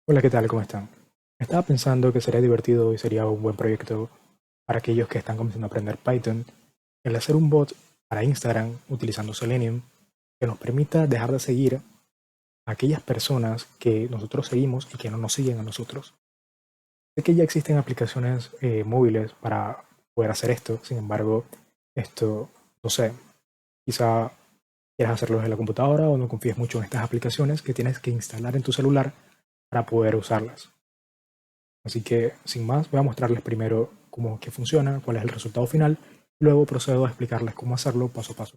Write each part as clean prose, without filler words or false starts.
Hola, ¿qué tal? ¿Cómo están? Estaba pensando que sería divertido y sería un buen proyecto para aquellos que están comenzando a aprender Python, el hacer un bot para Instagram utilizando Selenium que nos permita dejar de seguir a aquellas personas que nosotros seguimos y que no nos siguen a nosotros. Sé que ya existen aplicaciones móviles para poder hacer esto, sin embargo, esto, no sé, quizá quieras hacerlo desde la computadora o no confíes mucho en estas aplicaciones que tienes que instalar en tu celular para poder usarlas. Así que, sin más, voy a mostrarles primero cómo es que funciona, cuál es el resultado final, y luego procedo a explicarles cómo hacerlo paso a paso.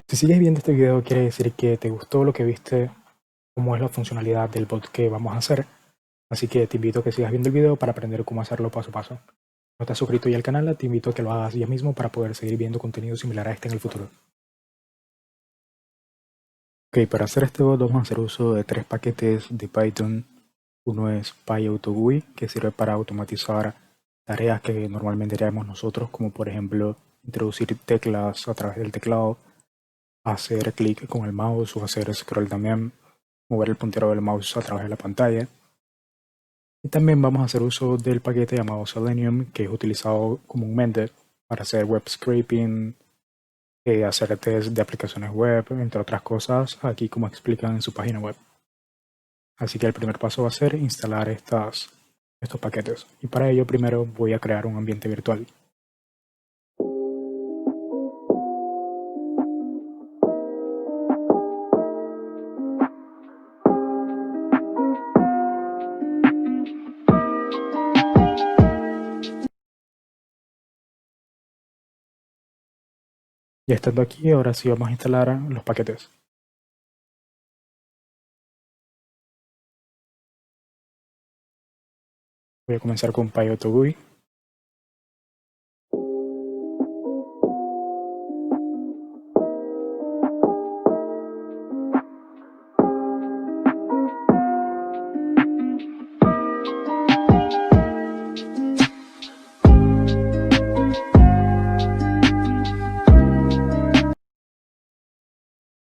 Si sigues viendo este video, quiere decir que te gustó lo que viste, cómo es la funcionalidad del bot que vamos a hacer. Así que te invito a que sigas viendo el video para aprender cómo hacerlo paso a paso. Si no estás suscrito ya al canal, te invito a que lo hagas ya mismo para poder seguir viendo contenido similar a este en el futuro. Ok, para hacer este bot vamos a hacer uso de tres paquetes de Python. Uno es PyAutoGUI, que sirve para automatizar tareas que normalmente haríamos nosotros, como por ejemplo introducir teclas a través del teclado, hacer clic con el mouse o hacer scroll también, mover el puntero del mouse a través de la pantalla. Y también vamos a hacer uso del paquete llamado Selenium, que es utilizado comúnmente para hacer web scraping, hacer test de aplicaciones web, entre otras cosas, aquí como explican en su página web. Así que el primer paso va a ser instalar estos paquetes. Y para ello primero voy a crear un ambiente virtual. Ya estando aquí, ahora sí vamos a instalar los paquetes. Voy a comenzar con PyAutoGUI.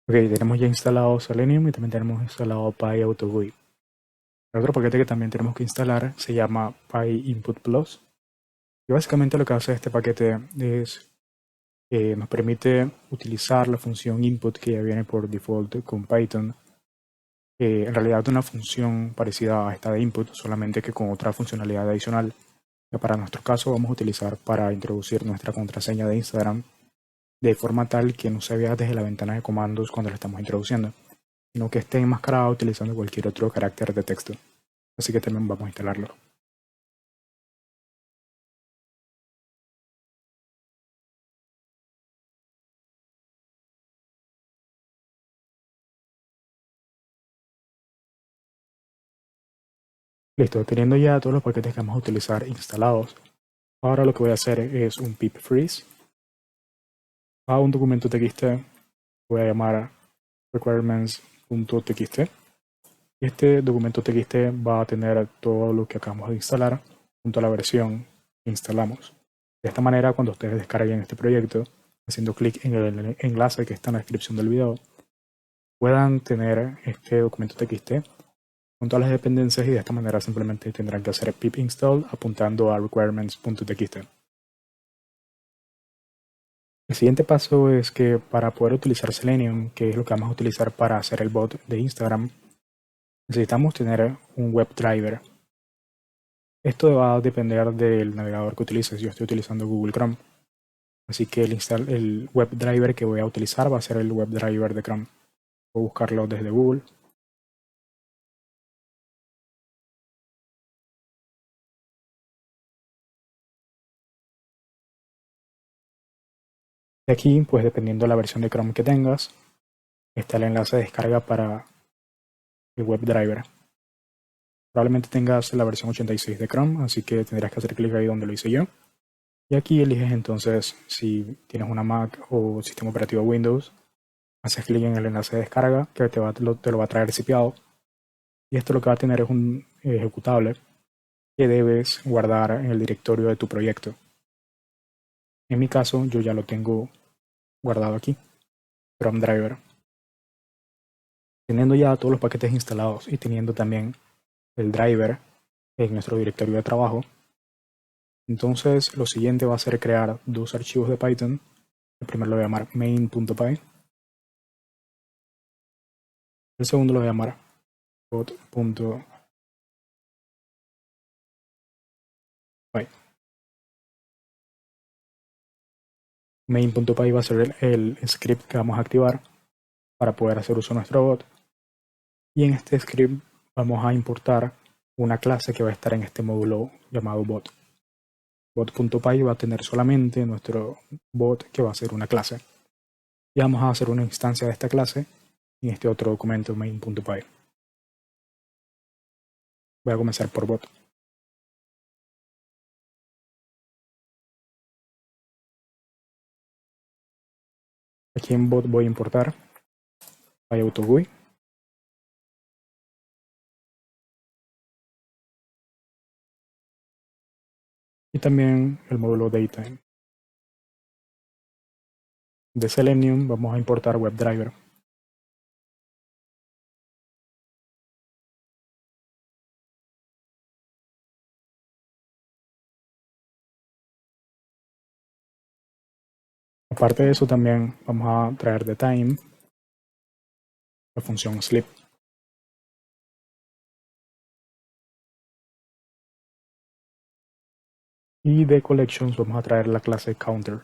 Ok, tenemos ya instalado Selenium y también tenemos instalado PyAutoGUI. El otro paquete que también tenemos que instalar se llama PyInput Plus. Y básicamente lo que hace este paquete es que nos permite utilizar la función input que ya viene por default con Python. En realidad es una función parecida a esta de input, solamente que con otra funcionalidad adicional que para nuestro caso vamos a utilizar para introducir nuestra contraseña de Instagram de forma tal que no se vea desde la ventana de comandos cuando la estamos introduciendo, sino que esté enmascarado utilizando cualquier otro carácter de texto. Así que también vamos a instalarlo. Listo, teniendo ya todos los paquetes que vamos a utilizar instalados, ahora lo que voy a hacer es un pip freeze a un documento txt, voy a llamar requirements.txt. Este documento txt va a tener todo lo que acabamos de instalar junto a la versión que instalamos. De esta manera, cuando ustedes descarguen este proyecto, haciendo clic en el enlace que está en la descripción del video, puedan tener este documento txt con todas las dependencias y de esta manera simplemente tendrán que hacer pip install apuntando a requirements.txt. El siguiente paso es que para poder utilizar Selenium, que es lo que vamos a utilizar para hacer el bot de Instagram, necesitamos tener un WebDriver. Esto va a depender del navegador que utilices. Yo estoy utilizando Google Chrome. Así que el WebDriver que voy a utilizar va a ser el WebDriver de Chrome. Voy a buscarlo desde Google. Y aquí, pues dependiendo de la versión de Chrome que tengas, está el enlace de descarga para el WebDriver. Probablemente tengas la versión 86 de Chrome, así que tendrás que hacer clic ahí donde lo hice yo. Y aquí eliges entonces si tienes una Mac o sistema operativo Windows. Haces clic en el enlace de descarga que te lo va a traer zipeado. Y esto lo que va a tener es un ejecutable que debes guardar en el directorio de tu proyecto. En mi caso, yo ya lo tengo guardado aquí, Chrome Driver. Teniendo ya todos los paquetes instalados y teniendo también el driver en nuestro directorio de trabajo, entonces lo siguiente va a ser crear dos archivos de Python. El primero lo voy a llamar main.py. El segundo lo voy a llamar bot.py. Main.py va a ser el script que vamos a activar para poder hacer uso de nuestro bot. Y en este script vamos a importar una clase que va a estar en este módulo llamado bot. Bot.py va a tener solamente nuestro bot que va a ser una clase. Y vamos a hacer una instancia de esta clase en este otro documento main.py. Voy a comenzar por bot. Aquí en bot voy a importar PyAutoGUI. Y también el módulo Datetime. De Selenium vamos a importar WebDriver. Aparte de eso también vamos a traer de time la función sleep. Y de collections vamos a traer la clase counter.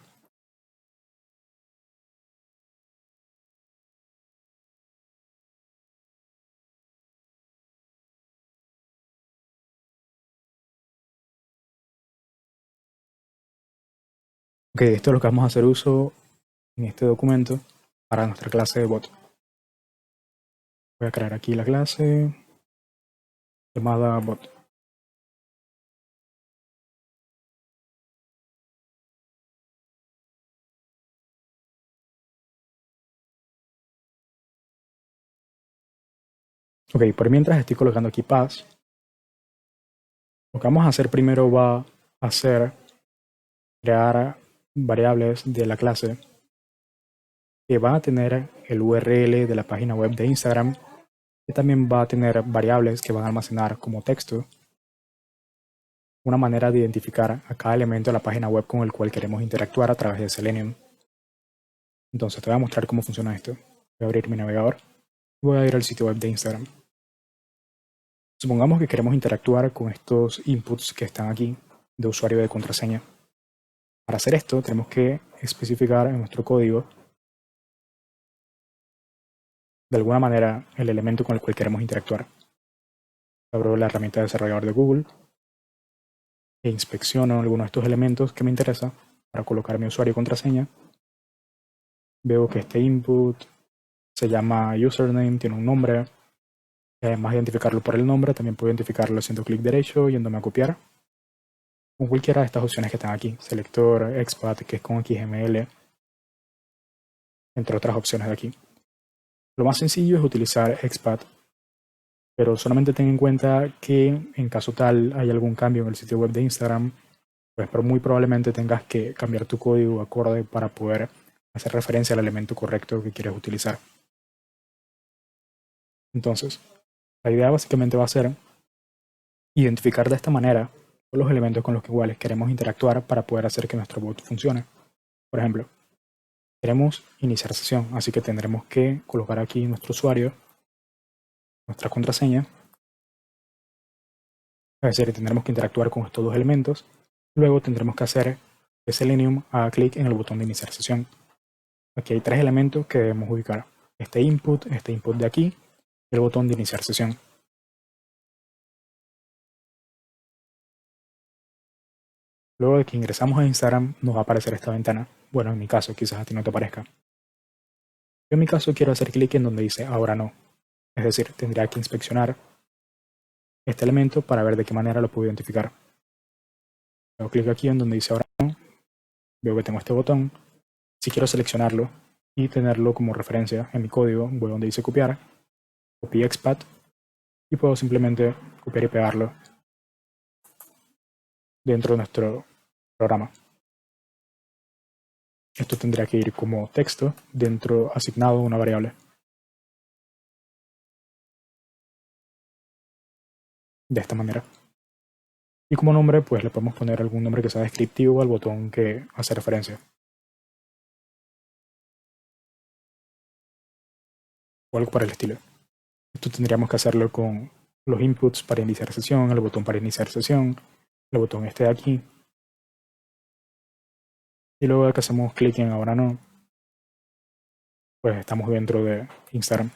Ok, esto es lo que vamos a hacer uso en este documento para nuestra clase de bot. Voy a crear aquí la clase llamada bot. Ok, por mientras estoy colocando aquí pass. Lo que vamos a hacer primero va a ser crear variables de la clase que van a tener el URL de la página web de Instagram, y también va a tener variables que van a almacenar como texto una manera de identificar a cada elemento de la página web con el cual queremos interactuar a través de Selenium. Entonces te voy a mostrar cómo funciona esto. Voy a abrir mi navegador y voy a ir al sitio web de Instagram. Supongamos que queremos interactuar con estos inputs que están aquí de usuario de contraseña. Para hacer esto tenemos que especificar en nuestro código de alguna manera el elemento con el cual queremos interactuar. Abro la herramienta de desarrollador de Google e inspecciono algunos de estos elementos que me interesa para colocar mi usuario y contraseña. Veo que este input se llama username, tiene un nombre. Y además de identificarlo por el nombre, también puedo identificarlo haciendo clic derecho, yéndome a copiar, con cualquiera de estas opciones que están aquí. Selector, expat, que es con XML, entre otras opciones de aquí. Lo más sencillo es utilizar expat, pero solamente ten en cuenta que en caso tal hay algún cambio en el sitio web de Instagram, pues muy probablemente tengas que cambiar tu código acorde para poder hacer referencia al elemento correcto que quieres utilizar. Entonces, la idea básicamente va a ser identificar de esta manera los elementos con los que iguales queremos interactuar para poder hacer que nuestro bot funcione. Por ejemplo, queremos iniciar sesión, así que tendremos que colocar aquí nuestro usuario, nuestra contraseña, Es decir, tendremos que interactuar con estos dos elementos. Luego tendremos que hacer que Selenium haga clic en el botón de iniciar sesión. Aquí hay tres elementos que debemos ubicar. Este input de aquí, y el botón de iniciar sesión. Luego de que ingresamos a Instagram, nos va a aparecer esta ventana. Bueno, en mi caso, quizás a ti no te parezca. Yo en mi caso quiero hacer clic en donde dice ahora no. Es decir, tendría que inspeccionar este elemento para ver de qué manera lo puedo identificar. Hago clic aquí en donde dice ahora no. Veo que tengo este botón. Si quiero seleccionarlo y tenerlo como referencia en mi código, voy donde dice copiar, copy expat y puedo simplemente copiar y pegarlo dentro de nuestro programa. Esto tendría que ir como texto dentro asignado a una variable. De esta manera. Y como nombre, pues le podemos poner algún nombre que sea descriptivo al botón que hace referencia. O algo para el estilo. Esto tendríamos que hacerlo con los inputs para iniciar sesión, el botón para iniciar sesión, el botón este de aquí. Y luego de que hacemos clic en ahora no, pues estamos dentro de Instagram.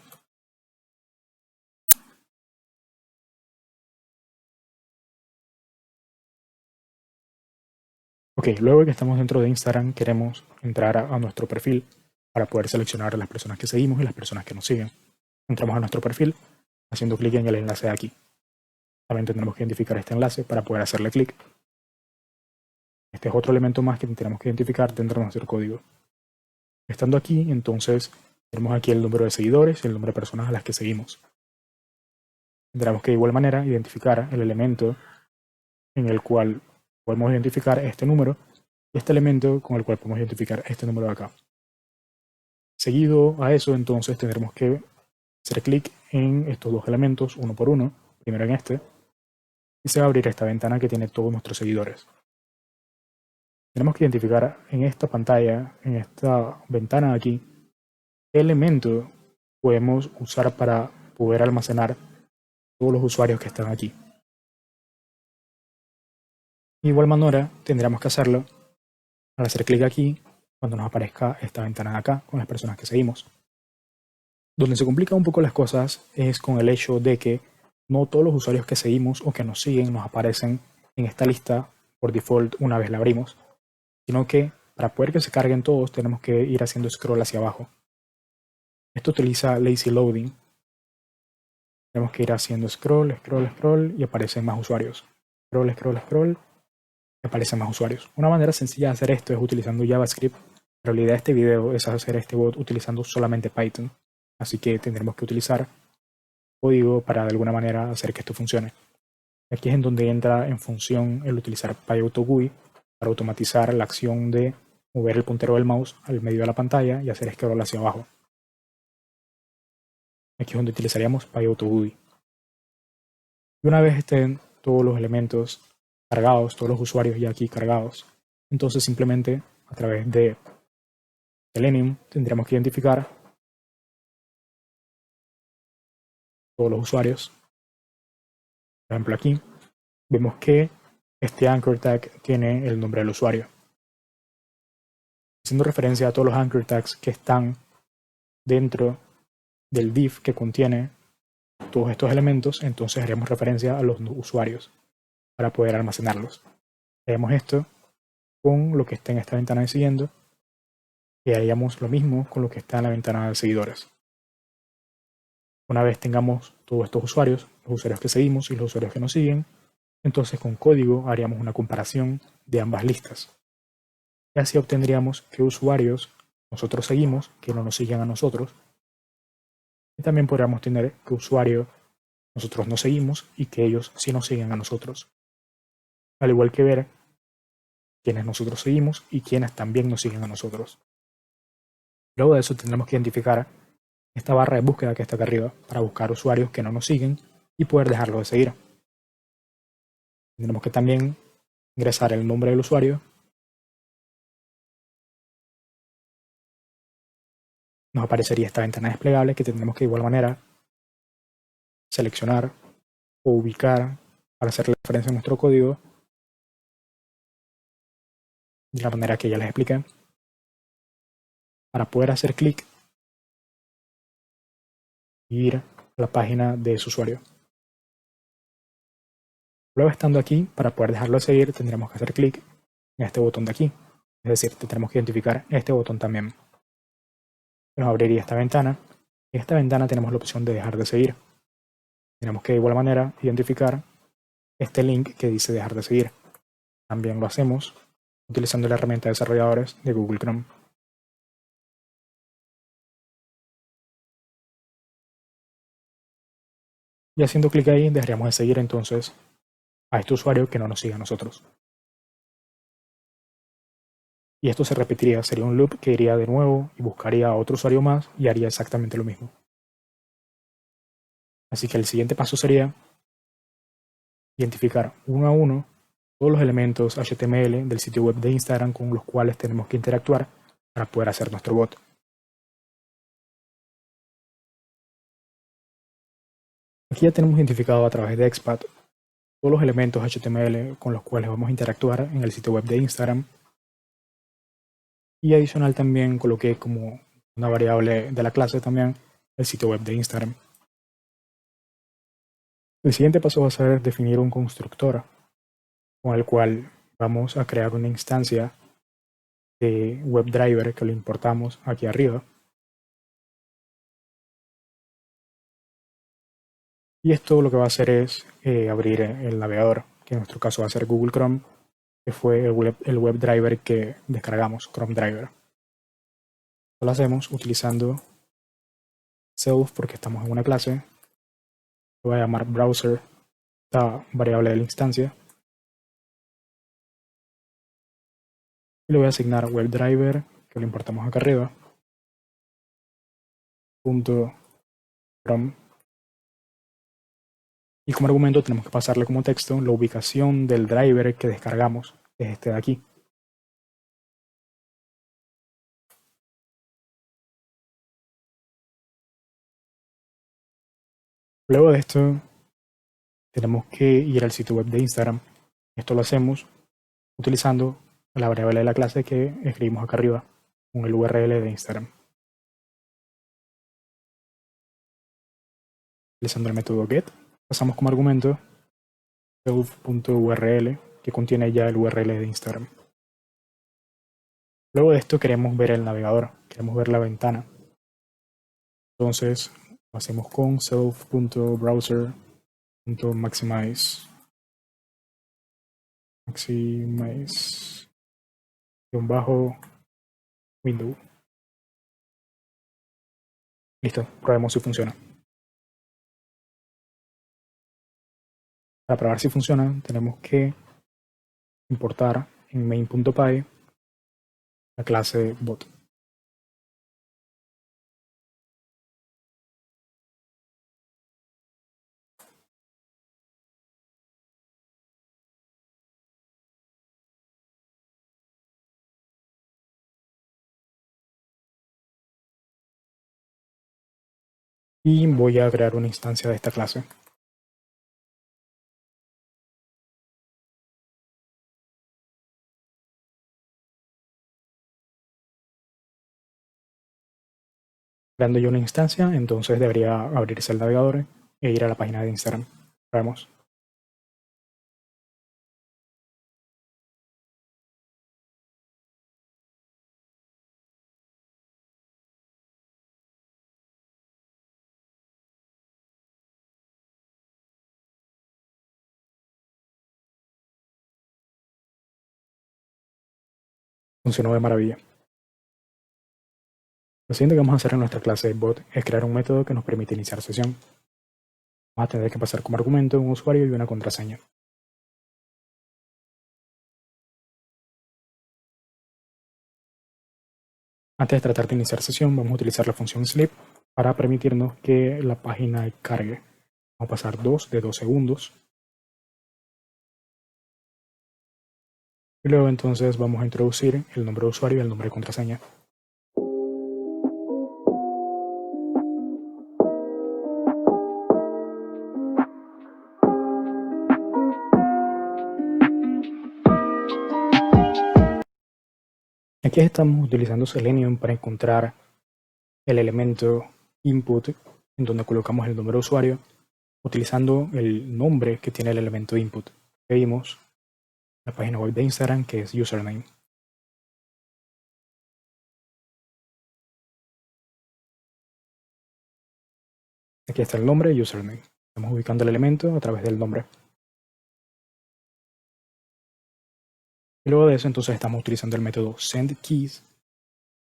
Ok, luego de que estamos dentro de Instagram, queremos entrar a nuestro perfil para poder seleccionar a las personas que seguimos y las personas que nos siguen. Entramos a nuestro perfil haciendo clic en el enlace de aquí. También tendremos que identificar este enlace para poder hacerle clic. Este es otro elemento más que tenemos que identificar dentro de nuestro código. Estando aquí, entonces, tenemos aquí el número de seguidores y el número de personas a las que seguimos. Tendremos que de igual manera identificar el elemento en el cual podemos identificar este número y este elemento con el cual podemos identificar este número de acá. Seguido a eso, entonces, tendremos que hacer clic en estos dos elementos, uno por uno, primero en este, y se va a abrir esta ventana que tiene todos nuestros seguidores. Tenemos que identificar en esta pantalla, en esta ventana de aquí, qué elemento podemos usar para poder almacenar todos los usuarios que están aquí. De igual manera, tendríamos que hacerlo al hacer clic aquí cuando nos aparezca esta ventana de acá con las personas que seguimos. Donde se complican un poco las cosas es con el hecho de que no todos los usuarios que seguimos o que nos siguen nos aparecen en esta lista por default una vez la abrimos, sino que para poder que se carguen todos tenemos que ir haciendo scroll hacia abajo. Esto utiliza lazy loading. Tenemos que ir haciendo scroll, scroll, scroll y aparecen más usuarios. Scroll, scroll, scroll y aparecen más usuarios. Una manera sencilla de hacer esto es utilizando JavaScript, pero la idea de este video es hacer este bot utilizando solamente Python. Así que tendremos que utilizar código para de alguna manera hacer que esto funcione. Aquí es en donde entra en función el utilizar PyAutoGUI para automatizar la acción de mover el puntero del mouse al medio de la pantalla y hacer scroll hacia abajo. Aquí es donde utilizaríamos PyAutoGUI. Y una vez estén todos los elementos cargados, todos los usuarios ya aquí cargados, entonces simplemente a través de Selenium tendríamos que identificar todos los usuarios. Por ejemplo, aquí vemos que este anchor tag tiene el nombre del usuario. Haciendo referencia a todos los anchor tags que están dentro del div que contiene todos estos elementos, entonces haremos referencia a los usuarios para poder almacenarlos. Haremos esto con lo que está en esta ventana de siguiendo y haríamos lo mismo con lo que está en la ventana de seguidores. Una vez tengamos todos estos usuarios, los usuarios que seguimos y los usuarios que nos siguen, entonces con código haríamos una comparación de ambas listas. Y así obtendríamos qué usuarios nosotros seguimos, que no nos siguen a nosotros. Y también podríamos tener qué usuario nosotros no seguimos y que ellos sí nos siguen a nosotros. Al igual que ver quiénes nosotros seguimos y quiénes también nos siguen a nosotros. Luego de eso tendremos que identificar esta barra de búsqueda que está acá arriba para buscar usuarios que no nos siguen y poder dejarlos de seguir. Tendremos que también ingresar el nombre del usuario. Nos aparecería esta ventana desplegable que tendremos que de igual manera seleccionar o ubicar para hacer referencia a nuestro código de la manera que ya les expliqué. Para poder hacer clic y ir a la página de su usuario. Luego, estando aquí, para poder dejarlo de seguir, tendremos que hacer clic en este botón de aquí. Es decir, tendremos que identificar este botón también. Nos abriría esta ventana. En esta ventana tenemos la opción de dejar de seguir. Tenemos que de igual manera identificar este link que dice dejar de seguir. También lo hacemos utilizando la herramienta de desarrolladores de Google Chrome. Y haciendo clic ahí, dejaríamos de seguir entonces a este usuario que no nos sigue a nosotros. Y esto se repetiría, sería un loop que iría de nuevo y buscaría a otro usuario más y haría exactamente lo mismo. Así que el siguiente paso sería identificar uno a uno todos los elementos HTML del sitio web de Instagram con los cuales tenemos que interactuar para poder hacer nuestro bot. Aquí ya tenemos identificado a través de XPath todos los elementos HTML con los cuales vamos a interactuar en el sitio web de Instagram. Y adicional también coloqué como una variable de la clase también el sitio web de Instagram. El siguiente paso va a ser definir un constructor con el cual vamos a crear una instancia de WebDriver que lo importamos aquí arriba. Y esto lo que va a hacer es abrir el navegador, que en nuestro caso va a ser Google Chrome, que fue el WebDriver que descargamos, Chrome Driver. Lo hacemos utilizando self porque estamos en una clase. Lo voy a llamar browser, esta variable de la instancia. Y le voy a asignar WebDriver, que lo importamos acá arriba, punto Chrome. Y como argumento tenemos que pasarle como texto la ubicación del driver que descargamos, que es este de aquí. Luego de esto, tenemos que ir al sitio web de Instagram. Esto lo hacemos utilizando la variable de la clase que escribimos acá arriba, con el URL de Instagram. Utilizando el método get, pasamos como argumento self.url, que contiene ya el URL de Instagram. Luego de esto queremos ver el navegador, queremos ver la ventana. Entonces lo hacemos con self.browser.maximize window. Listo, probemos si funciona. Para probar si funciona, tenemos que importar en main.py la clase bot. Y voy a crear una instancia de esta clase. Creando yo una instancia, entonces debería abrirse el navegador e ir a la página de Instagram. Vemos. Funcionó de maravilla. Lo siguiente que vamos a hacer en nuestra clase de bot es crear un método que nos permite iniciar sesión. Vamos a tener que pasar como argumento un usuario y una contraseña. Antes de tratar de iniciar sesión, vamos a utilizar la función sleep para permitirnos que la página cargue. Vamos a pasar 2 de 2 segundos. Y luego entonces vamos a introducir el nombre de usuario y el nombre de contraseña. Aquí estamos utilizando Selenium para encontrar el elemento input en donde colocamos el nombre de usuario, utilizando el nombre que tiene el elemento input que vimos en la página web de Instagram, que es username. Aquí está el nombre, username. Estamos ubicando el elemento a través del nombre. Y luego de eso, entonces estamos utilizando el método sendKeys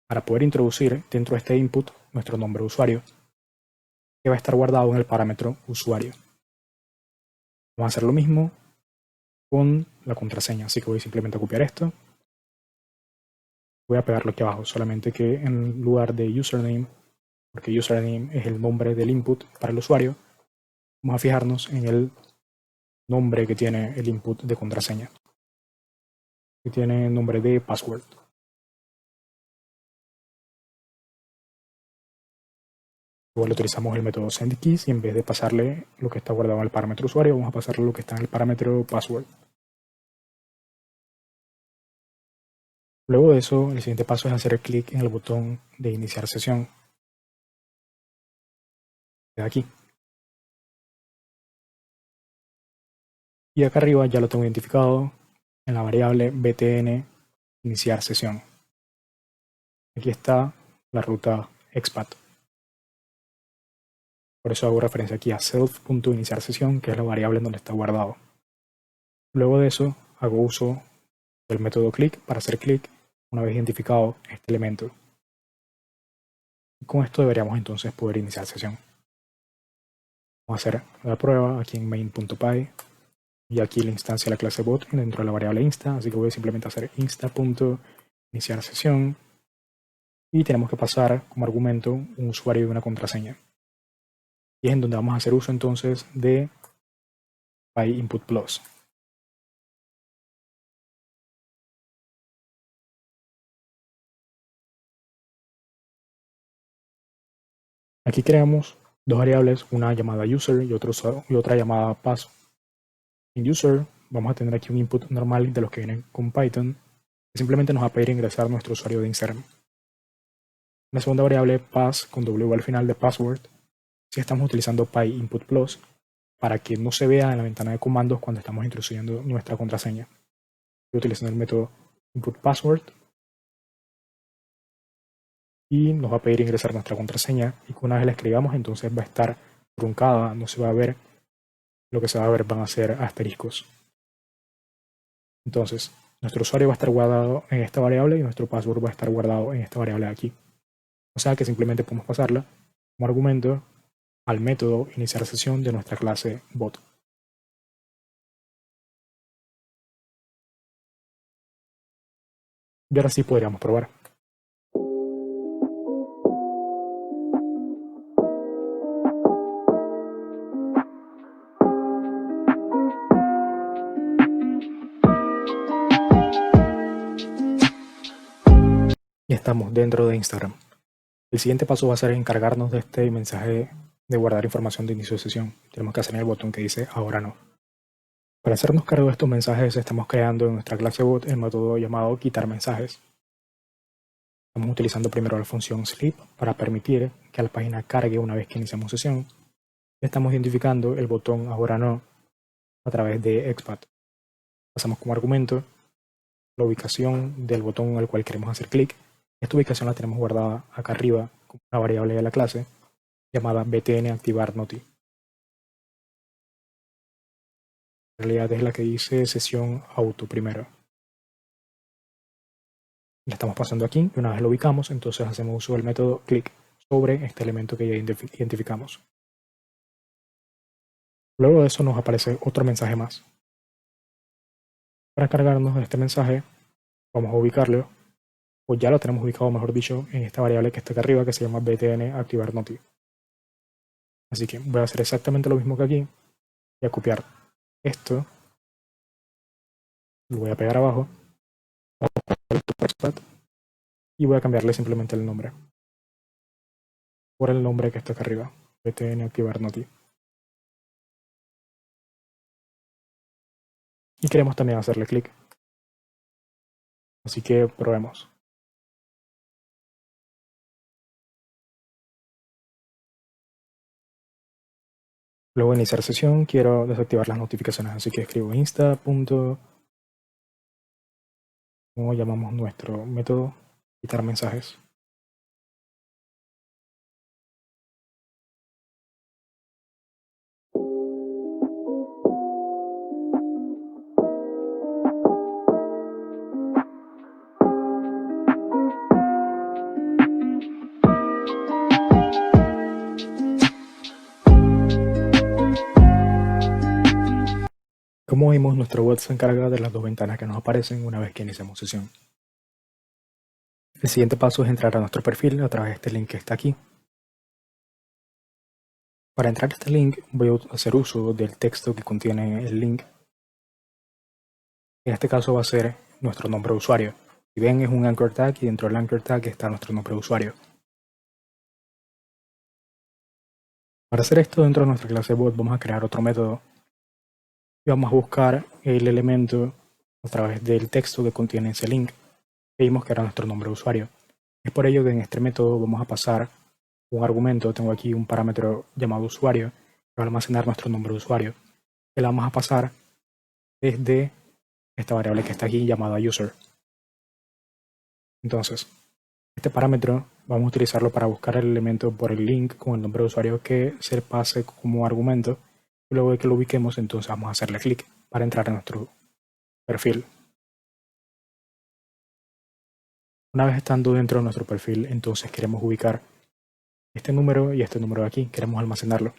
para poder introducir dentro de este input nuestro nombre de usuario, que va a estar guardado en el parámetro usuario. Vamos a hacer lo mismo con la contraseña, así que voy simplemente a copiar esto. Voy a pegarlo aquí abajo, solamente que en lugar de username, porque username es el nombre del input para el usuario, vamos a fijarnos en el nombre que tiene el input de contraseña, que tiene el nombre de password. Igual utilizamos el método sendKeys y en vez de pasarle lo que está guardado en el parámetro usuario, vamos a pasarle lo que está en el parámetro password. Luego de eso, el siguiente paso es hacer clic en el botón de iniciar sesión. De aquí. Y acá arriba ya lo tengo identificado en la variable btn iniciar sesión. Aquí está la ruta expat. Por eso hago referencia aquí a self.iniciar sesión, que es la variable en donde está guardado. Luego de eso, hago uso del método click para hacer clic una vez identificado este elemento. Y con esto deberíamos entonces poder iniciar sesión. Vamos a hacer la prueba aquí en main.py y aquí la instancia de la clase bot dentro de la variable insta, así que voy a simplemente hacer insta.iniciar sesión y tenemos que pasar como argumento un usuario y una contraseña. Y es en donde vamos a hacer uso entonces de PyInput+. Aquí creamos dos variables, una llamada user y otra llamada pass. En user vamos a tener aquí un input normal de los que vienen con Python, que simplemente nos va a pedir ingresar nuestro usuario de Instagram. La segunda variable pass con W al final de password, si estamos utilizando PyInput+ para que no se vea en la ventana de comandos cuando estamos introduciendo nuestra contraseña. Estoy utilizando el método input_password y nos va a pedir ingresar nuestra contraseña y una vez la escribamos entonces va a estar truncada, no se va a ver, lo que se va a ver van a ser asteriscos. Entonces, nuestro usuario va a estar guardado en esta variable y nuestro password va a estar guardado en esta variable de aquí. O sea que simplemente podemos pasarla como argumento al método iniciar sesión de nuestra clase bot. Y ahora sí podríamos probar. Y estamos dentro de Instagram. El siguiente paso va a ser encargarnos de este mensaje de guardar información de inicio de sesión. Tenemos que hacer en el botón que dice ahora no. Para hacernos cargo de estos mensajes estamos creando en nuestra clase bot el método llamado quitar mensajes. Estamos utilizando primero la función sleep para permitir que la página cargue una vez que iniciamos sesión. Estamos identificando el botón ahora no a través de expat. Pasamos como argumento la ubicación del botón al cual queremos hacer clic. Esta ubicación la tenemos guardada acá arriba como una variable de la clase llamada btn activar noti. En realidad es la que dice sesión auto primero. Le estamos pasando aquí y una vez lo ubicamos, entonces hacemos uso del método click sobre este elemento que ya identificamos. Luego de eso nos aparece otro mensaje más. Para cargarnos de este mensaje, vamos a ubicarlo, o ya lo tenemos ubicado, mejor dicho, en esta variable que está acá arriba que se llama btn activar noti. Así que voy a hacer exactamente lo mismo que aquí y a copiar esto, lo voy a pegar abajo y voy a cambiarle simplemente el nombre por el nombre que está acá arriba, btn activar noti. Y queremos también hacerle clic. Así que probemos. Luego de iniciar sesión quiero desactivar las notificaciones, así que escribo insta. ¿Cómo llamamos nuestro método? Quitar mensajes. Como vimos, nuestro bot se encarga de las dos ventanas que nos aparecen una vez que iniciamos sesión. El siguiente paso es entrar a nuestro perfil a través de este link que está aquí. Para entrar a este link voy a hacer uso del texto que contiene el link. En este caso va a ser nuestro nombre de usuario. Si ven, es un anchor tag y dentro del anchor tag está nuestro nombre de usuario. Para hacer esto dentro de nuestra clase bot vamos a crear otro método y vamos a buscar el elemento a través del texto que contiene ese link. Vimos que era nuestro nombre de usuario. Es por ello que en este método vamos a pasar un argumento. Tengo aquí un parámetro llamado usuario que va a almacenar nuestro nombre de usuario. Que la vamos a pasar desde esta variable que está aquí llamada user. Entonces, este parámetro vamos a utilizarlo para buscar el elemento por el link con el nombre de usuario que se pase como argumento. Y luego de que lo ubiquemos, entonces vamos a hacerle clic para entrar a nuestro perfil. Una vez estando dentro de nuestro perfil, entonces queremos ubicar este número y este número de aquí. Queremos almacenarlo.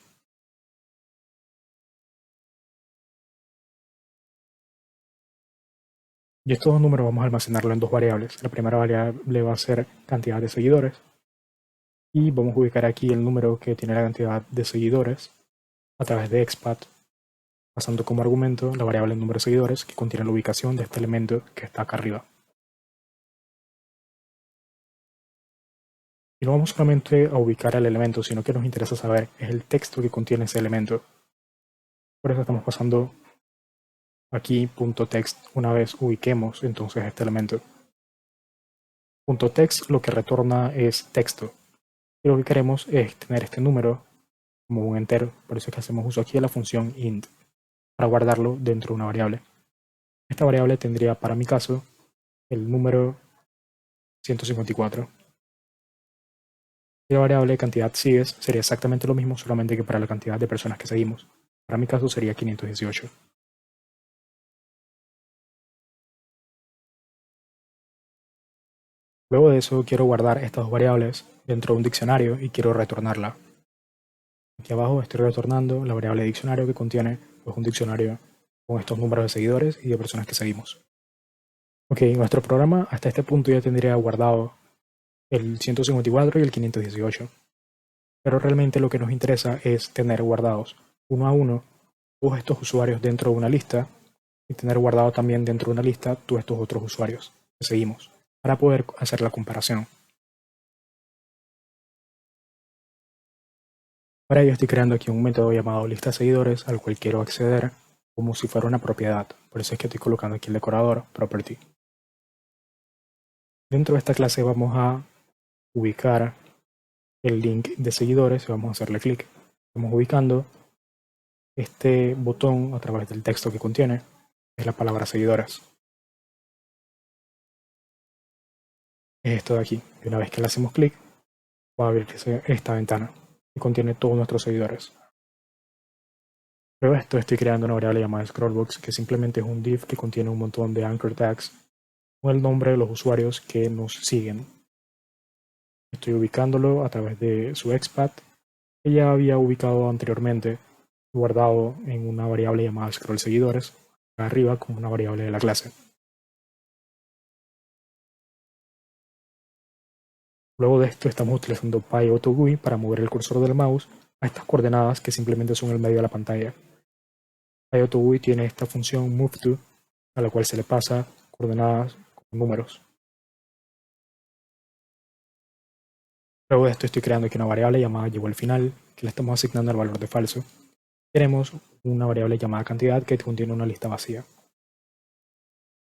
Y estos dos números vamos a almacenarlo en dos variables. La primera variable va a ser cantidad de seguidores. Y vamos a ubicar aquí el número que tiene la cantidad de seguidores a través de expat, pasando como argumento la variable número de seguidores que contiene la ubicación de este elemento que está acá arriba. Y no vamos solamente a ubicar el elemento, sino que nos interesa saber es el texto que contiene ese elemento. Por eso estamos pasando aquí .text una vez ubiquemos entonces este elemento. .text lo que retorna es texto. Y lo que queremos es tener este número como un entero. Por eso es que hacemos uso aquí de la función int para guardarlo dentro de una variable. Esta variable tendría para mi caso el número 154. Y la variable cantidad sigues sería exactamente lo mismo, solamente que para la cantidad de personas que seguimos. Para mi caso sería 518. Luego de eso quiero guardar estas dos variables dentro de un diccionario y quiero retornarla. Aquí abajo estoy retornando la variable diccionario que contiene pues, un diccionario con estos números de seguidores y de personas que seguimos. Ok, nuestro programa hasta este punto ya tendría guardado el 154 y el 518. Pero realmente lo que nos interesa es tener guardados uno a uno todos estos usuarios dentro de una lista y tener guardado también dentro de una lista todos estos otros usuarios que seguimos para poder hacer la comparación. Para ello estoy creando aquí un método llamado lista de seguidores al cual quiero acceder como si fuera una propiedad. Por eso es que estoy colocando aquí el decorador property. Dentro de esta clase vamos a ubicar el link de seguidores y vamos a hacerle clic. Estamos ubicando este botón a través del texto que contiene, es la palabra seguidores. Es esto de aquí. Y una vez que le hacemos clic, va a abrirse esta ventana que contiene todos nuestros seguidores. Luego de esto estoy creando una variable llamada scrollbox que simplemente es un div que contiene un montón de anchor tags con el nombre de los usuarios que nos siguen. Estoy ubicándolo a través de su expat que ya había ubicado anteriormente, guardado en una variable llamada scroll seguidores, acá arriba como una variable de la clase. Luego de esto estamos utilizando PyAutoGUI para mover el cursor del mouse a estas coordenadas que simplemente son el medio de la pantalla. PyAutoGUI tiene esta función moveTo, a la cual se le pasa coordenadas con números. Luego de esto estoy creando aquí una variable llamada llegó al final, que le estamos asignando el valor de falso. Tenemos una variable llamada cantidad que contiene una lista vacía.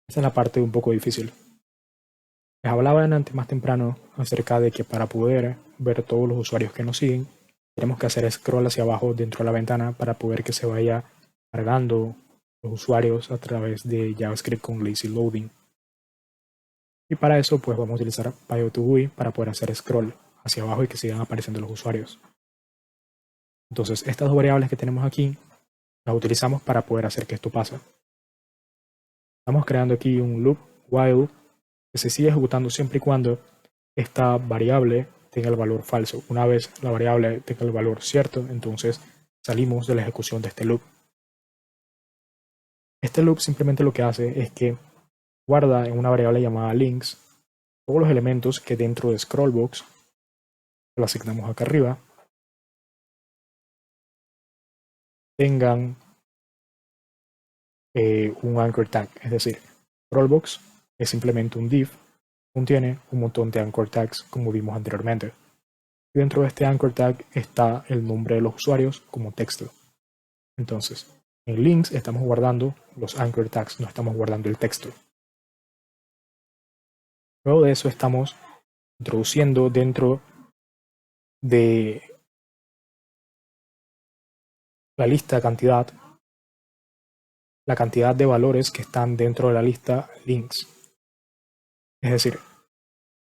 Esta es la parte un poco difícil. Les hablaba antes más temprano acerca de que para poder ver todos los usuarios que nos siguen, tenemos que hacer scroll hacia abajo dentro de la ventana para poder que se vaya cargando los usuarios a través de JavaScript con lazy loading. Y para eso pues vamos a utilizar PyO2GUI para poder hacer scroll hacia abajo y que sigan apareciendo los usuarios. Entonces estas dos variables que tenemos aquí las utilizamos para poder hacer que esto pase. Estamos creando aquí un loop while que se sigue ejecutando siempre y cuando esta variable tenga el valor falso. Una vez la variable tenga el valor cierto, entonces salimos de la ejecución de este loop. Este loop simplemente lo que hace es que guarda en una variable llamada links todos los elementos que dentro de Scrollbox, lo asignamos acá arriba, tengan un anchor tag. Es decir, Scrollbox es simplemente un div, contiene un montón de anchor tags como vimos anteriormente. Y dentro de este anchor tag está el nombre de los usuarios como texto. Entonces, en links estamos guardando los anchor tags, no estamos guardando el texto. Luego de eso estamos introduciendo dentro de la lista cantidad, la cantidad de valores que están dentro de la lista links. Es decir,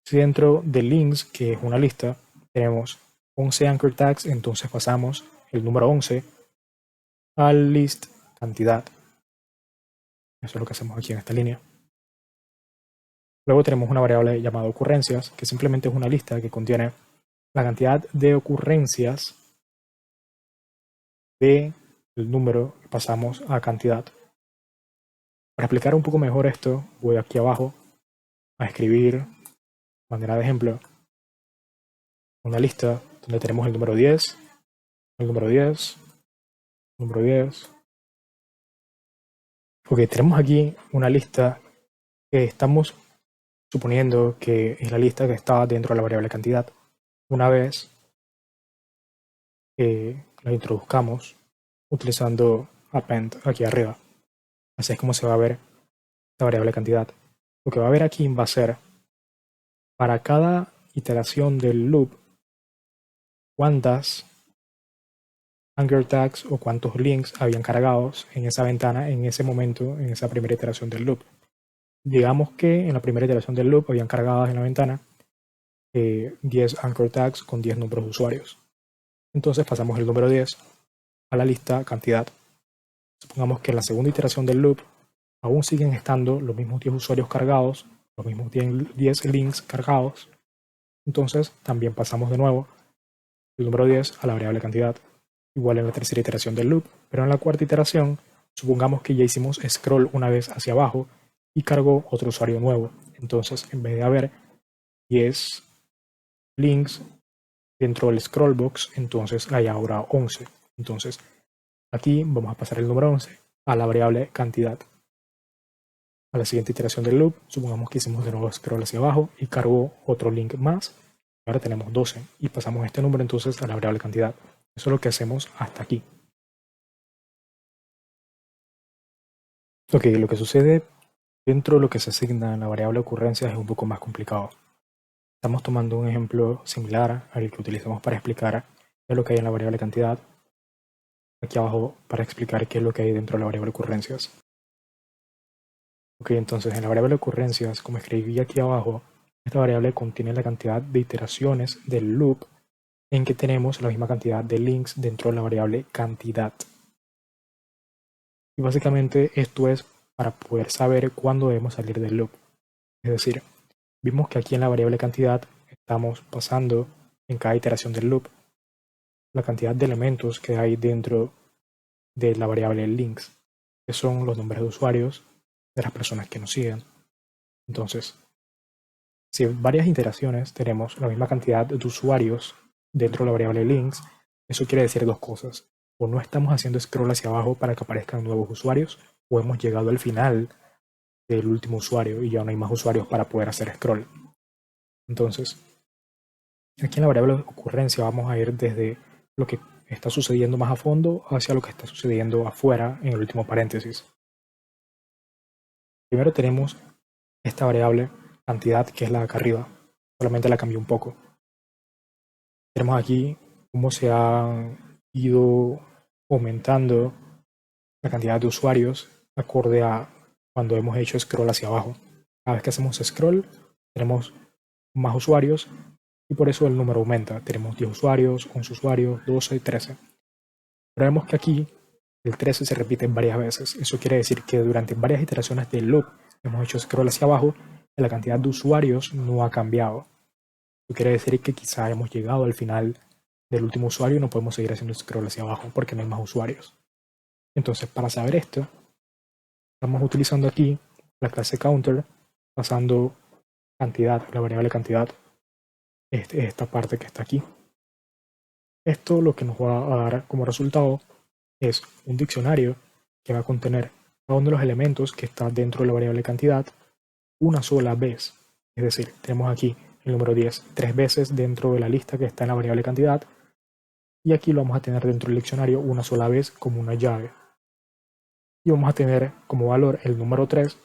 si dentro de links, que es una lista, tenemos 11 anchor tags, entonces pasamos el número 11 al list cantidad. Eso es lo que hacemos aquí en esta línea. Luego tenemos una variable llamada ocurrencias, que simplemente es una lista que contiene la cantidad de ocurrencias del número que pasamos a cantidad. Para explicar un poco mejor esto, voy aquí abajo a escribir, de manera de ejemplo, una lista donde tenemos el número 10, el número 10, el número 10. Porque tenemos aquí una lista que estamos suponiendo que es la lista que está dentro de la variable cantidad. Una vez que la introduzcamos utilizando append aquí arriba. Así es como se va a ver la variable cantidad. Lo que va a ver aquí va a ser para cada iteración del loop cuántas anchor tags o cuántos links habían cargados en esa ventana en ese momento, en esa primera iteración del loop. Digamos que en la primera iteración del loop habían cargadas en la ventana 10 anchor tags con 10 números de usuarios. Entonces pasamos el número 10 a la lista cantidad. Supongamos que en la segunda iteración del loop aún siguen estando los mismos 10 usuarios cargados, los mismos 10 links cargados. Entonces también pasamos de nuevo el número 10 a la variable cantidad. Igual en la tercera iteración del loop, pero en la cuarta iteración supongamos que ya hicimos scroll una vez hacia abajo y cargó otro usuario nuevo. Entonces en vez de haber 10 links dentro del scrollbox, entonces hay ahora 11. Entonces aquí vamos a pasar el número 11 a la variable cantidad. A la siguiente iteración del loop, supongamos que hicimos de nuevo scroll hacia abajo y cargó otro link más. Ahora tenemos 12 y pasamos este número entonces a la variable cantidad. Eso es lo que hacemos hasta aquí. Ok, lo que sucede dentro de lo que se asigna en la variable ocurrencias es un poco más complicado. Estamos tomando un ejemplo similar al que utilizamos para explicar qué es lo que hay en la variable cantidad. Aquí abajo para explicar qué es lo que hay dentro de la variable ocurrencias. Ok, entonces en la variable ocurrencias, como escribí aquí abajo, esta variable contiene la cantidad de iteraciones del loop en que tenemos la misma cantidad de links dentro de la variable cantidad. Y básicamente esto es para poder saber cuándo debemos salir del loop. Es decir, vimos que aquí en la variable cantidad estamos pasando en cada iteración del loop la cantidad de elementos que hay dentro de la variable links, que son los nombres de usuarios de las personas que nos siguen. Entonces, si en varias iteraciones tenemos la misma cantidad de usuarios dentro de la variable links, eso quiere decir dos cosas. O no estamos haciendo scroll hacia abajo para que aparezcan nuevos usuarios, o hemos llegado al final del último usuario y ya no hay más usuarios para poder hacer scroll. Entonces, aquí en la variable ocurrencia vamos a ir desde lo que está sucediendo más a fondo hacia lo que está sucediendo afuera en el último paréntesis. Primero tenemos esta variable cantidad, que es la de acá arriba. Solamente la cambié un poco. Tenemos aquí cómo se ha ido aumentando la cantidad de usuarios acorde a cuando hemos hecho scroll hacia abajo. Cada vez que hacemos scroll, tenemos más usuarios y por eso el número aumenta. Tenemos 10 usuarios, 11 usuarios, 12, 13. Pero vemos que aquí el 13 se repite varias veces. Eso quiere decir que durante varias iteraciones del loop hemos hecho scroll hacia abajo y la cantidad de usuarios no ha cambiado. Eso quiere decir que quizá hemos llegado al final del último usuario y no podemos seguir haciendo scroll hacia abajo porque no hay más usuarios. Entonces, para saber esto, estamos utilizando aquí la clase counter pasando cantidad, la variable cantidad, esta parte que está aquí. Esto lo que nos va a dar como resultado es un diccionario que va a contener cada uno de los elementos que está dentro de la variable cantidad una sola vez. Es decir, tenemos aquí el número 10 tres veces dentro de la lista que está en la variable cantidad y aquí lo vamos a tener dentro del diccionario una sola vez como una llave. Y vamos a tener como valor el número 3,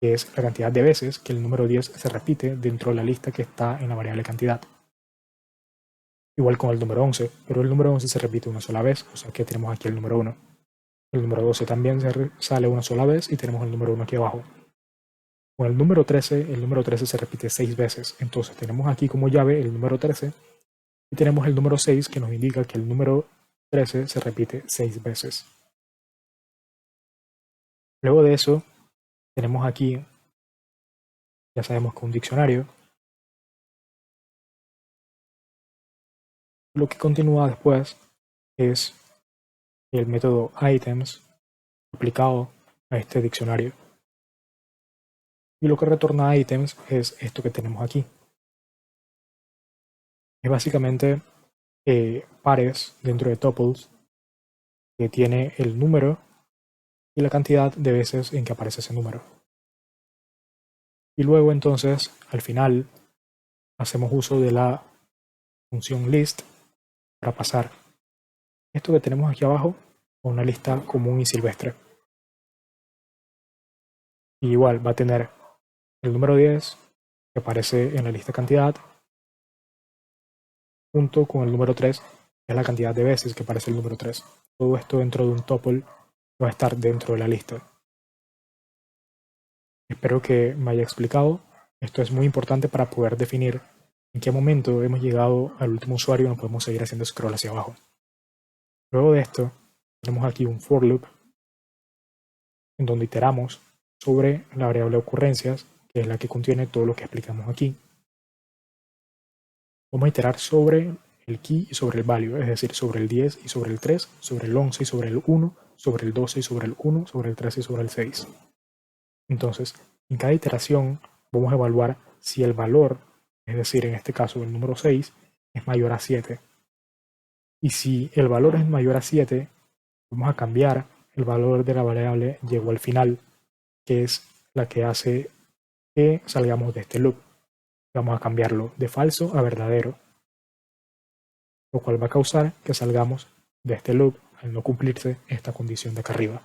que es la cantidad de veces que el número 10 se repite dentro de la lista que está en la variable cantidad. Igual con el número 11, pero el número 11 se repite una sola vez, o sea que tenemos aquí el número 1. El número 12 también sale una sola vez y tenemos el número 1 aquí abajo. Con el número 13 se repite 6 veces, entonces tenemos aquí como llave el número 13 y tenemos el número 6 que nos indica que el número 13 se repite 6 veces. Luego de eso, tenemos aquí, ya sabemos que un diccionario. Lo que continúa después es el método items aplicado a este diccionario. Y lo que retorna items es esto que tenemos aquí. Es básicamente pares dentro de tuples que tiene el número y la cantidad de veces en que aparece ese número. Y luego entonces, al final, hacemos uso de la función list para pasar esto que tenemos aquí abajo a una lista común y silvestre. Y igual va a tener el número 10 que aparece en la lista cantidad junto con el número 3, que es la cantidad de veces que aparece el número 3. Todo esto dentro de un tuple va a estar dentro de la lista. Espero que me haya explicado. Esto es muy importante para poder definir en qué momento hemos llegado al último usuario y no podemos seguir haciendo scroll hacia abajo. Luego de esto, tenemos aquí un for loop en donde iteramos sobre la variable ocurrencias, que es la que contiene todo lo que explicamos aquí. Vamos a iterar sobre el key y sobre el value, es decir, sobre el 10 y sobre el 3, sobre el 11 y sobre el 1, sobre el 12 y sobre el 1, sobre el 13 y sobre el 6. Entonces, en cada iteración vamos a evaluar si el valor, es decir, en este caso el número 6, es mayor a 7. Y si el valor es mayor a 7, vamos a cambiar el valor de la variable llegó al final, que es la que hace que salgamos de este loop. Vamos a cambiarlo de falso a verdadero, lo cual va a causar que salgamos de este loop al no cumplirse esta condición de acá arriba.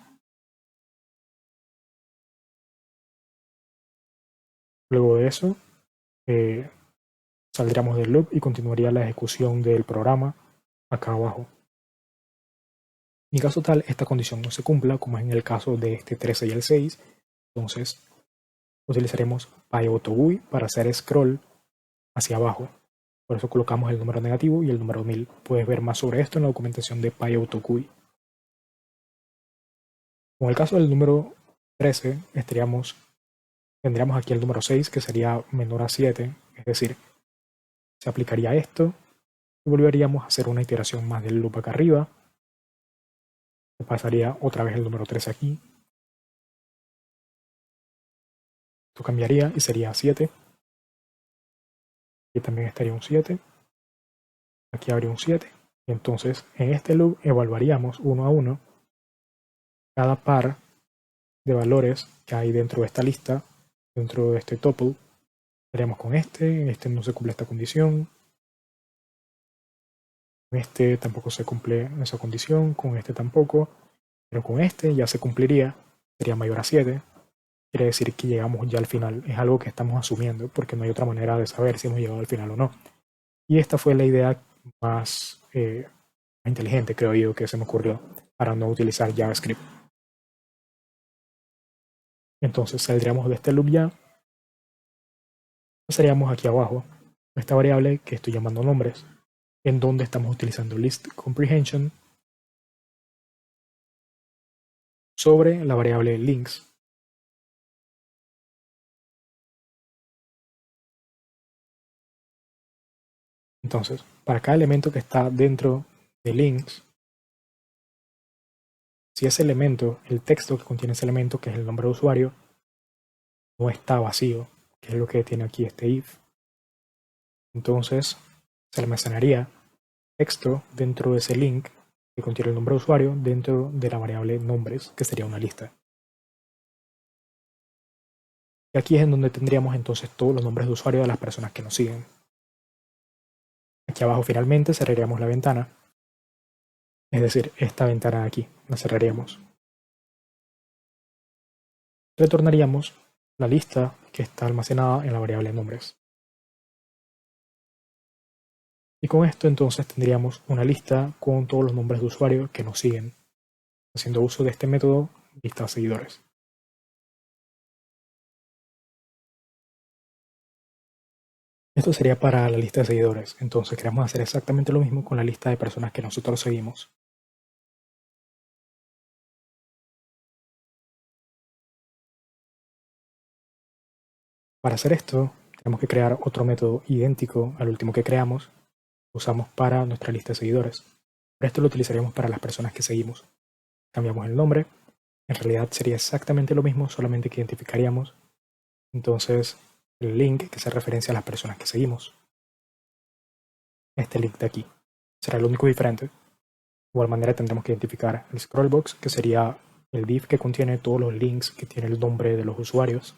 Luego de eso, saldríamos del loop y continuaría la ejecución del programa acá abajo. En caso tal, esta condición no se cumpla, como es en el caso de este 13 y el 6, entonces utilizaremos PyAutoGUI para hacer scroll hacia abajo. Por eso colocamos el número negativo y el número 1000. Puedes ver más sobre esto en la documentación de PyAutoGUI. Con el caso del número 13, tendríamos aquí el número 6, que sería menor a 7, es decir, se aplicaría esto y volveríamos a hacer una iteración más del loop acá arriba. Se pasaría otra vez el número 13 aquí. Esto cambiaría y sería 7. Aquí también estaría un 7. Aquí habría un 7. Y entonces en este loop evaluaríamos uno a uno cada par de valores que hay dentro de esta lista, dentro de este tuple. Estaríamos con este no se cumple esta condición, con este tampoco se cumple esa condición, con este tampoco, pero con este ya se cumpliría, sería mayor a 7. Quiere decir que llegamos ya al final. Es algo que estamos asumiendo porque no hay otra manera de saber si hemos llegado al final o no. Y esta fue la idea más inteligente, creo yo, que se me ocurrió para no utilizar JavaScript. Entonces saldríamos de este loop ya, pasaríamos aquí abajo esta variable que estoy llamando nombres, en donde estamos utilizando list comprehension sobre la variable links. Entonces, para cada elemento que está dentro de links, si ese elemento, el texto que contiene ese elemento, que es el nombre de usuario, no está vacío, que es lo que tiene aquí este if, entonces se almacenaría texto dentro de ese link que contiene el nombre de usuario dentro de la variable nombres, que sería una lista. Y aquí es en donde tendríamos entonces todos los nombres de usuario de las personas que nos siguen. Aquí abajo finalmente cerraríamos la ventana, es decir, esta ventana de aquí, la cerraríamos. Retornaríamos la lista que está almacenada en la variable nombres. Y con esto entonces tendríamos una lista con todos los nombres de usuario que nos siguen, haciendo uso de este método lista de seguidores. Esto sería para la lista de seguidores, entonces queremos hacer exactamente lo mismo con la lista de personas que nosotros seguimos. Para hacer esto, tenemos que crear otro método idéntico al último que creamos, que usamos para nuestra lista de seguidores. Pero esto lo utilizaríamos para las personas que seguimos. Cambiamos el nombre, en realidad sería exactamente lo mismo, solamente que identificaríamos entonces el link que se referencia a las personas que seguimos. Este link de aquí será lo único diferente. De igual manera tendremos que identificar el scrollbox, que sería el div que contiene todos los links que tiene el nombre de los usuarios.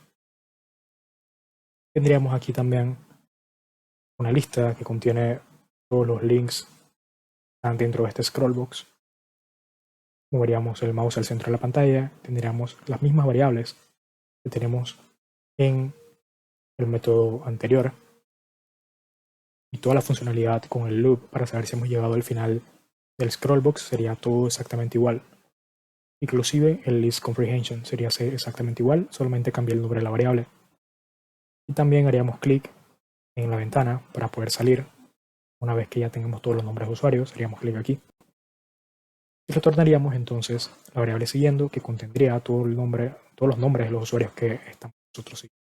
Tendríamos aquí también una lista que contiene todos los links que están dentro de este scrollbox. Moveríamos el mouse al centro de la pantalla, tendríamos las mismas variables que tenemos en el método anterior y toda la funcionalidad con el loop para saber si hemos llegado al final del scrollbox sería todo exactamente igual. Inclusive el list comprehension sería exactamente igual, solamente cambia el nombre de la variable. Y también haríamos clic en la ventana para poder salir. Una vez que ya tengamos todos los nombres de usuarios, haríamos clic aquí. Y retornaríamos entonces la variable siguiendo, que contendría todos los nombres de los usuarios que estamos nosotros siguiendo.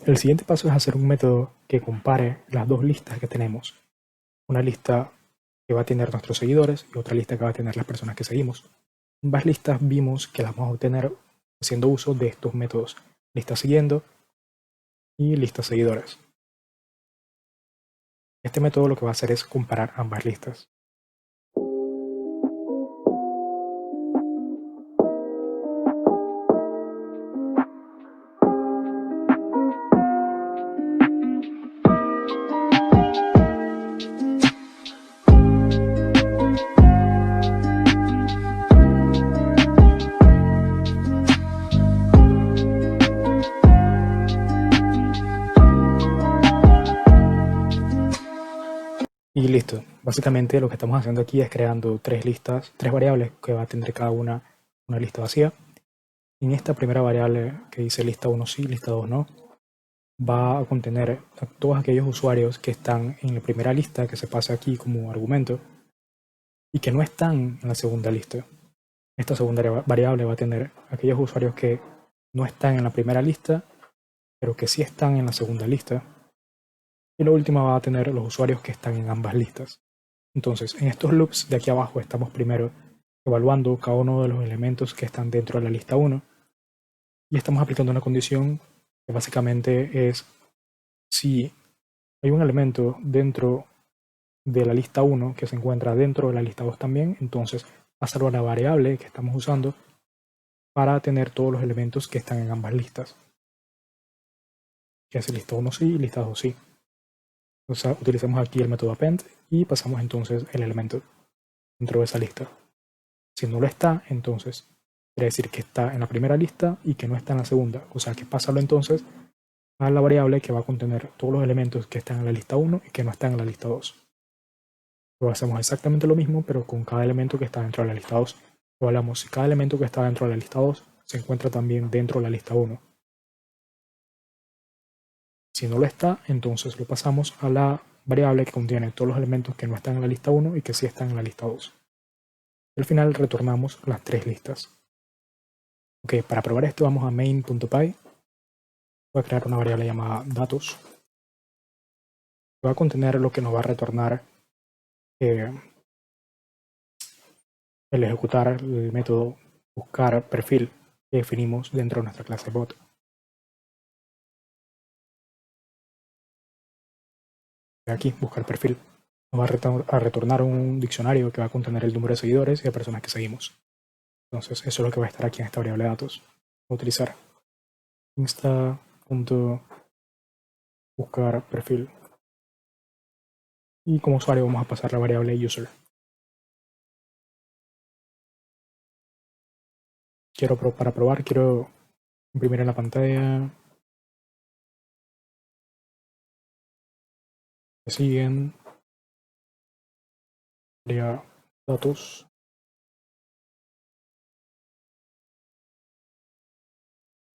El siguiente paso es hacer un método que compare las dos listas que tenemos. Una lista que va a tener nuestros seguidores y otra lista que va a tener las personas que seguimos. Ambas listas vimos que las vamos a obtener haciendo uso de estos métodos: lista siguiendo y lista seguidores. Este método lo que va a hacer es comparar ambas listas. Y listo. Básicamente lo que estamos haciendo aquí es creando tres variables que va a tener cada una lista vacía. En esta primera variable que dice lista 1 sí, lista 2 no, va a contener a todos aquellos usuarios que están en la primera lista, que se pasa aquí como argumento, y que no están en la segunda lista. Esta segunda variable va a tener aquellos usuarios que no están en la primera lista, pero que sí están en la segunda lista. Y la última va a tener los usuarios que están en ambas listas. Entonces, en estos loops de aquí abajo estamos primero evaluando cada uno de los elementos que están dentro de la lista 1 y estamos aplicando una condición que básicamente es: si hay un elemento dentro de la lista 1 que se encuentra dentro de la lista 2 también, entonces pasarlo a la variable que estamos usando para tener todos los elementos que están en ambas listas, que es lista 1 sí y lista 2 sí. Entonces utilizamos aquí el método append y pasamos entonces el elemento dentro de esa lista. Si no lo está, entonces quiere decir que está en la primera lista y que no está en la segunda. O sea que pásalo entonces a la variable que va a contener todos los elementos que están en la lista 1 y que no están en la lista 2. Luego hacemos exactamente lo mismo, pero con cada elemento que está dentro de la lista 2. Luego hablamos si cada elemento que está dentro de la lista 2 se encuentra también dentro de la lista 1. Si no lo está, entonces lo pasamos a la variable que contiene todos los elementos que no están en la lista 1 y que sí están en la lista 2. Al final retornamos las tres listas. Ok, para probar esto vamos a main.py. Voy a crear una variable llamada datos. Va a contener lo que nos va a retornar el ejecutar el método buscar perfil que definimos dentro de nuestra clase bot. Aquí, buscar perfil. Nos va a retornar un diccionario que va a contener el número de seguidores y de personas que seguimos. Entonces, eso es lo que va a estar aquí en esta variable de datos. Voy a utilizar insta.buscar perfil. Y como usuario vamos a pasar la variable user. Para probar, quiero imprimir en la pantalla. Me siguen. Sería datos.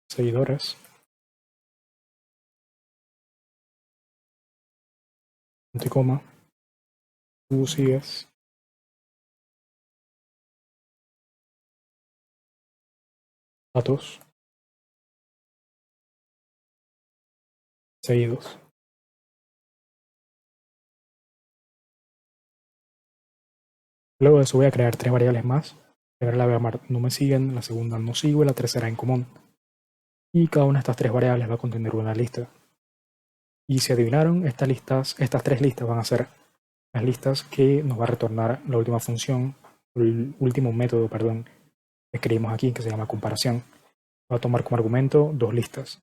Seguidores. Punto y coma. Tú sigues. Datos. Seguidos. Luego de eso voy a crear tres variables más. La primera la voy a llamar no me siguen, la segunda no sigo y la tercera en común. Y cada una de estas tres variables va a contener una lista. Y si adivinaron, estas tres listas van a ser las listas que nos va a retornar la última función, el último método, perdón, que escribimos aquí, que se llama comparación. Va a tomar como argumento dos listas.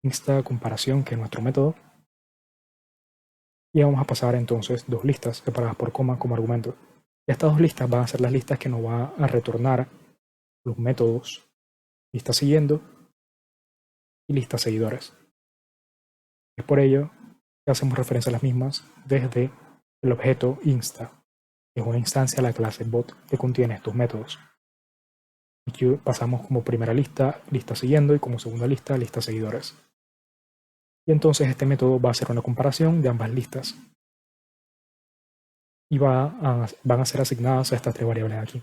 Insta comparación, que es nuestro método. Y vamos a pasar entonces dos listas separadas por coma como argumento. Estas dos listas van a ser las listas que nos va a retornar los métodos lista siguiendo y lista seguidores. Es por ello que hacemos referencia a las mismas desde el objeto insta, que es una instancia de la clase bot que contiene estos métodos. Aquí pasamos como primera lista, lista siguiendo, y como segunda lista, lista seguidores. Y entonces este método va a hacer una comparación de ambas listas. Y van a ser asignadas a estas tres variables de aquí.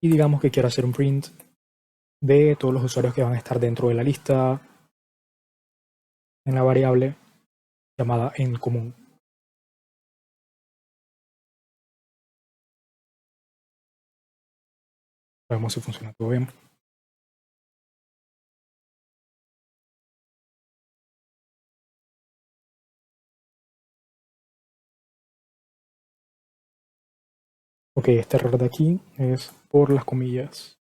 Y digamos que quiero hacer un print de todos los usuarios que van a estar dentro de la lista en la variable llamada en común. Vemos si funciona todo bien. Ok, este error de aquí es por las comillas.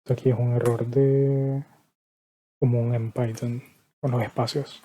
Esto aquí es un error de común en Python con los espacios.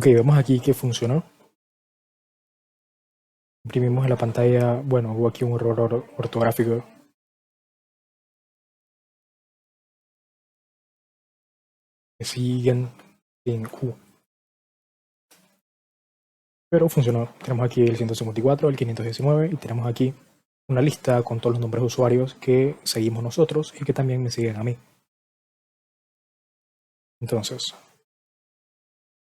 Ok, vemos aquí que funcionó. imprimimos en la pantalla, bueno, hubo aquí un error ortográfico. Que siguen sin Q. Pero funcionó. Tenemos aquí el 154, el 519 y tenemos aquí una lista con todos los nombres de usuarios que seguimos nosotros y que también me siguen a mí. Entonces,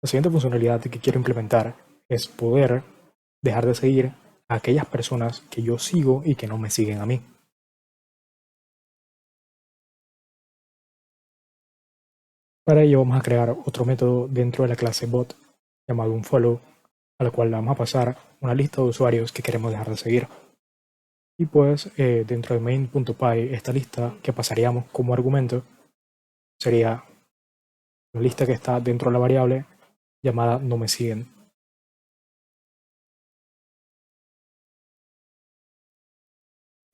la siguiente funcionalidad que quiero implementar es poder dejar de seguir a aquellas personas que yo sigo y que no me siguen a mí. Para ello vamos a crear otro método dentro de la clase bot llamado unfollow, a la cual le vamos a pasar una lista de usuarios que queremos dejar de seguir. Y pues dentro de main.py esta lista que pasaríamos como argumento sería la lista que está dentro de la variable llamada no me siguen.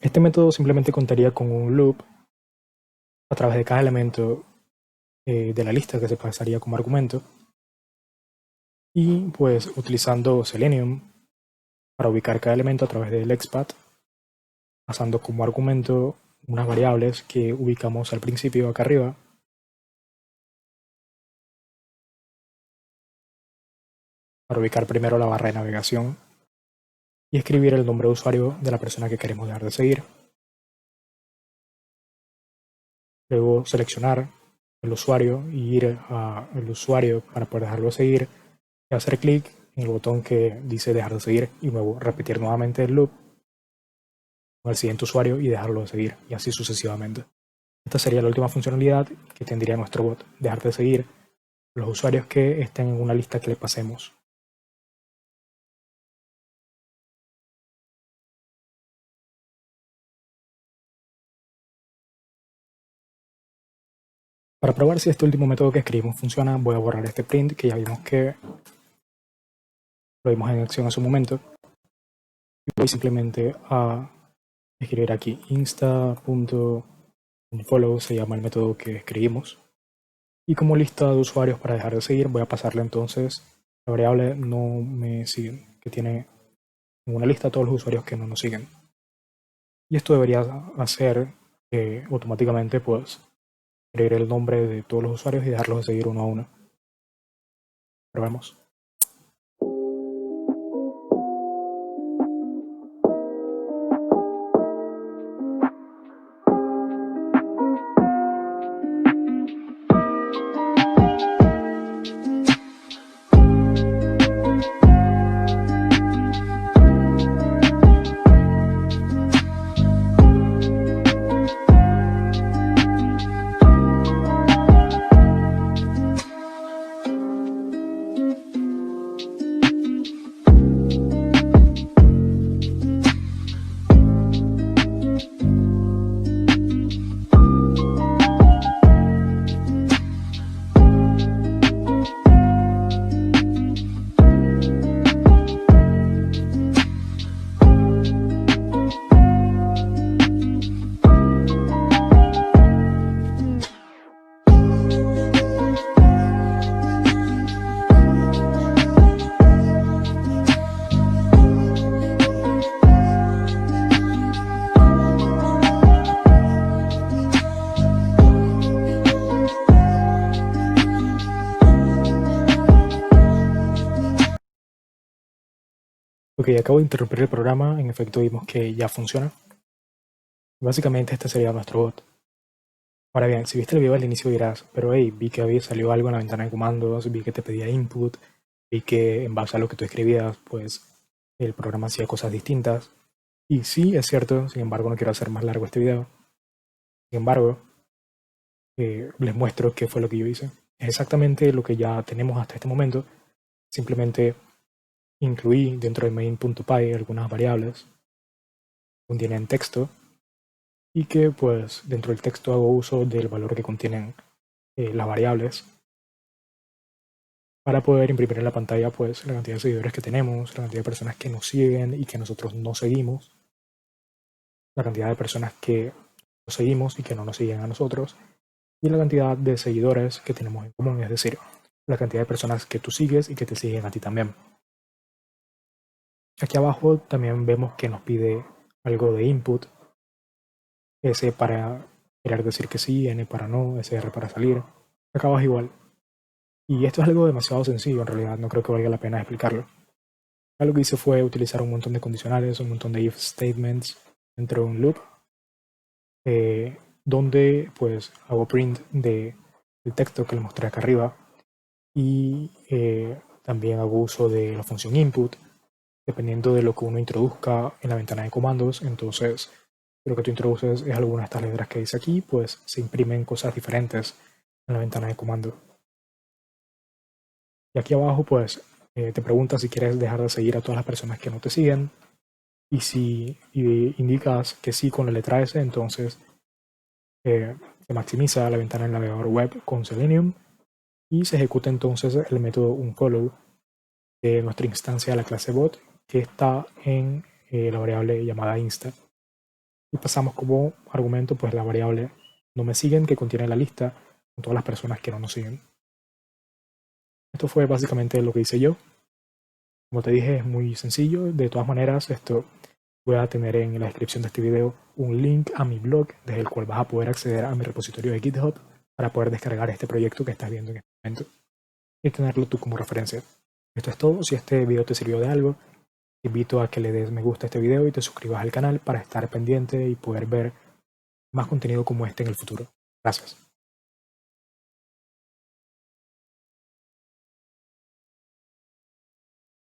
Este método simplemente contaría con un loop a través de cada elemento de la lista que se pasaría como argumento y pues utilizando Selenium para ubicar cada elemento a través del XPath, pasando como argumento unas variables que ubicamos al principio acá arriba para ubicar primero la barra de navegación y escribir el nombre de usuario de la persona que queremos dejar de seguir. Luego seleccionar el usuario y ir al usuario para poder dejarlo de seguir y hacer clic en el botón que dice dejar de seguir y luego repetir nuevamente el loop con el siguiente usuario y dejarlo de seguir y así sucesivamente. Esta sería la última funcionalidad que tendría nuestro bot, dejar de seguir los usuarios que estén en una lista que le pasemos. Para probar si este último método que escribimos funciona, voy a borrar este print que ya vimos que lo vimos en acción hace un momento. Y voy simplemente a escribir aquí insta.unfollow, se llama el método que escribimos. Y como lista de usuarios para dejar de seguir, voy a pasarle entonces la variable no me siguen, que tiene en una lista todos los usuarios que no nos siguen. Y esto debería hacer automáticamente pues escribir el nombre de todos los usuarios y dejarlos de seguir uno a uno. Probemos. Ok, acabo de interrumpir el programa, en efecto vimos que ya funciona. Básicamente este sería nuestro bot. Ahora bien, si viste el video al inicio dirás, pero hey, vi que había salido algo en la ventana de comandos, vi que te pedía input, vi que en base a lo que tú escribías, pues el programa hacía cosas distintas. Y sí, es cierto, sin embargo no quiero hacer más largo este video. Sin embargo, les muestro qué fue lo que yo hice. Es exactamente lo que ya tenemos hasta este momento. Simplemente incluí dentro de main.py algunas variables que contienen texto y que pues dentro del texto hago uso del valor que contienen las variables para poder imprimir en la pantalla pues la cantidad de seguidores que tenemos, la cantidad de personas que nos siguen y que nosotros no seguimos, la cantidad de personas que nos seguimos y que no nos siguen a nosotros y la cantidad de seguidores que tenemos en común, es decir, la cantidad de personas que tú sigues y que te siguen a ti también. Aquí abajo también vemos que nos pide algo de input, S para querer decir que sí, N para no, SR para salir. Acá abajo igual. Y esto es algo demasiado sencillo en realidad, no creo que valga la pena explicarlo. Acá lo que hice fue utilizar un montón de condicionales, un montón de if statements dentro de un loop, donde pues hago print del texto que les mostré acá arriba, y también hago uso de la función input, dependiendo de lo que uno introduzca en la ventana de comandos. Entonces, lo que tú introduces es alguna de estas letras que dice aquí, pues se imprimen cosas diferentes en la ventana de comando. Y aquí abajo, pues te pregunta si quieres dejar de seguir a todas las personas que no te siguen. Y si indicas que sí con la letra S, entonces se maximiza la ventana del navegador web con Selenium y se ejecuta entonces el método onFollow de nuestra instancia de la clase bot, que está en la variable llamada insta. Y pasamos como argumento pues la variable no me siguen, que contiene la lista con todas las personas que no nos siguen. Esto fue básicamente lo que hice yo. Como te dije, es muy sencillo. De todas maneras, esto voy a tener en la descripción de este video un link a mi blog, desde el cual vas a poder acceder a mi repositorio de GitHub para poder descargar este proyecto que estás viendo en este momento y tenerlo tú como referencia. Esto es todo. Si este video te sirvió de algo, te invito a que le des me gusta a este video y te suscribas al canal para estar pendiente y poder ver más contenido como este en el futuro. Gracias.